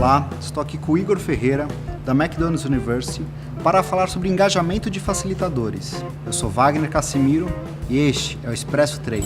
Olá, estou aqui com o Igor Ferreira, da McDonald's University, para falar sobre engajamento de facilitadores. Eu sou Wagner Cassimiro e este é o Expresso 3.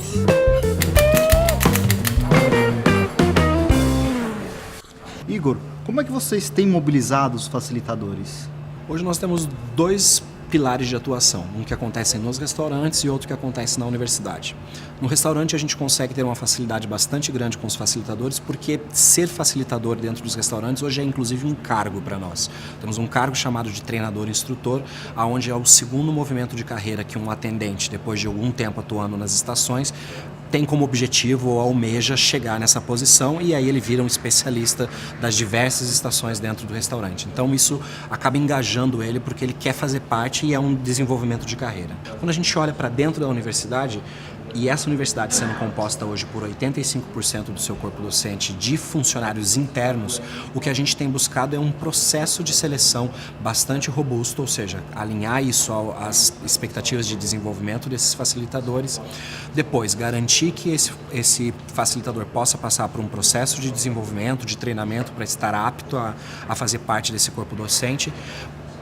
Igor, como é que vocês têm mobilizado os facilitadores? Hoje nós temos dois pilares de atuação, um que acontece nos restaurantes e outro que acontece na universidade. No restaurante a gente consegue ter uma facilidade bastante grande com os facilitadores, porque ser facilitador dentro dos restaurantes hoje é inclusive um cargo para nós. Temos um cargo chamado de treinador-instrutor, onde é o segundo movimento de carreira que um atendente, depois de algum tempo atuando nas estações, tem como objetivo ou almeja chegar nessa posição, e aí ele vira um especialista das diversas estações dentro do restaurante. Então isso acaba engajando ele porque ele quer fazer parte e é um desenvolvimento de carreira. Quando a gente olha para dentro da universidade, e essa universidade sendo composta hoje por 85% do seu corpo docente de funcionários internos, o que a gente tem buscado é um processo de seleção bastante robusto, ou seja, alinhar isso às expectativas de desenvolvimento desses facilitadores, depois garantir que esse facilitador possa passar por um processo de desenvolvimento, de treinamento para estar apto a fazer parte desse corpo docente.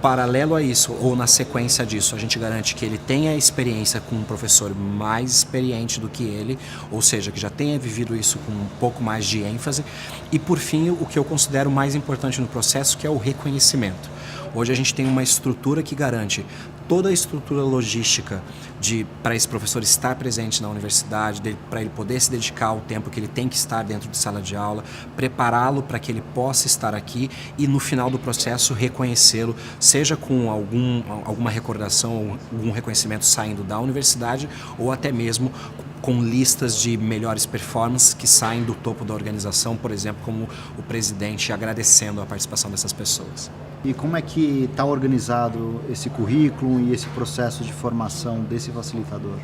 Paralelo a isso, ou na sequência disso, a gente garante que ele tenha experiência com um professor mais experiente do que ele, ou seja, que já tenha vivido isso com um pouco mais de ênfase. E por fim, o que eu considero mais importante no processo, que é o reconhecimento. Hoje a gente tem uma estrutura que garante toda a estrutura logística para esse professor estar presente na universidade, para ele poder se dedicar ao tempo que ele tem que estar dentro de sala de aula, prepará-lo para que ele possa estar aqui e no final do processo reconhecê-lo, seja com alguma recordação ou algum reconhecimento saindo da universidade ou até mesmo com listas de melhores performances que saem do topo da organização, por exemplo, como o presidente agradecendo a participação dessas pessoas. E como é que está organizado esse currículo e esse processo de formação desse facilitador?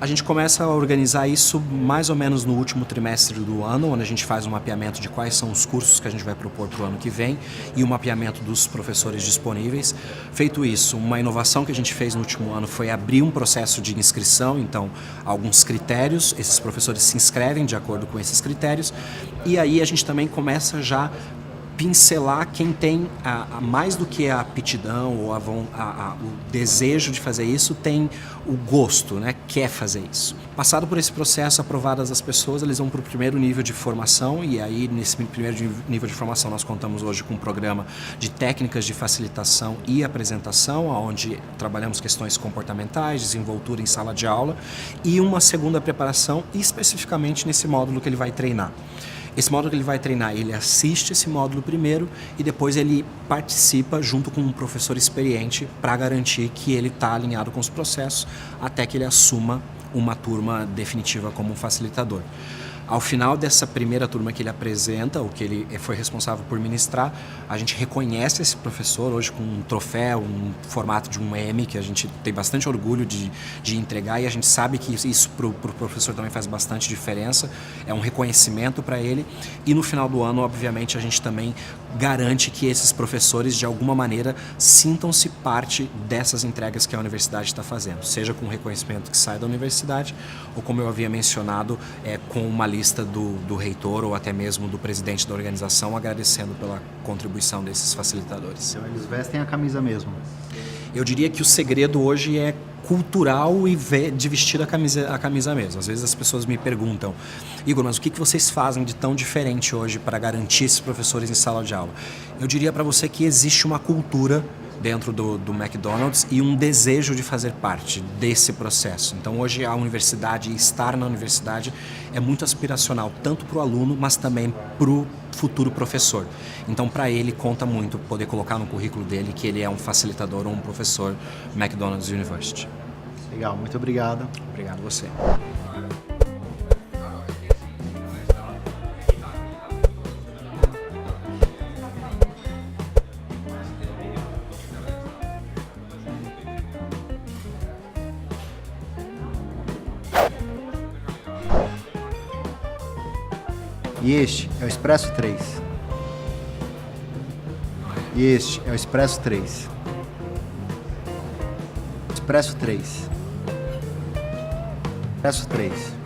A gente começa a organizar isso mais ou menos no último trimestre do ano, onde a gente faz um mapeamento de quais são os cursos que a gente vai propor para o ano que vem e o mapeamento dos professores disponíveis. Feito isso, uma inovação que a gente fez no último ano foi abrir um processo de inscrição, então alguns critérios, esses professores se inscrevem de acordo com esses critérios, e aí a gente também começa já pincelar quem tem mais do que a aptidão ou o desejo de fazer isso, tem o gosto, né? Quer fazer isso. Passado por esse processo, aprovadas as pessoas, eles vão para o primeiro nível de formação, e aí nesse primeiro nível de formação nós contamos hoje com um programa de técnicas de facilitação e apresentação, onde trabalhamos questões comportamentais, desenvoltura em sala de aula, e uma segunda preparação especificamente nesse módulo que ele vai treinar. Esse módulo que ele vai treinar, ele assiste esse módulo primeiro e depois ele participa junto com um professor experiente para garantir que ele está alinhado com os processos até que ele assuma uma turma definitiva como um facilitador. Ao final dessa primeira turma que ele apresenta, o que ele foi responsável por ministrar, a gente reconhece esse professor hoje com um troféu, um formato de um M, que a gente tem bastante orgulho de entregar, e a gente sabe que isso para o professor também faz bastante diferença, é um reconhecimento para ele. E no final do ano, obviamente, a gente também garante que esses professores, de alguma maneira, sintam-se parte dessas entregas que a universidade está fazendo, seja com o reconhecimento que sai da universidade, ou como eu havia mencionado, com uma lista do reitor ou até mesmo do presidente da organização agradecendo pela contribuição desses facilitadores. Então eles vestem a camisa mesmo? Eu diria que o segredo hoje é cultural e de vestir a camisa mesmo. Às vezes as pessoas me perguntam: Igor, mas o que vocês fazem de tão diferente hoje para garantir esses professores em sala de aula? Eu diria para você que existe uma cultura dentro do McDonald's e um desejo de fazer parte desse processo. Então hoje a universidade, estar na universidade é muito aspiracional, tanto para o aluno, mas também para o futuro professor. Então para ele conta muito poder colocar no currículo dele que ele é um facilitador ou um professor McDonald's University. Legal, muito obrigado. Obrigado a você. E este é o Expresso 3. E este é o Expresso 3. Expresso 3. Expresso 3.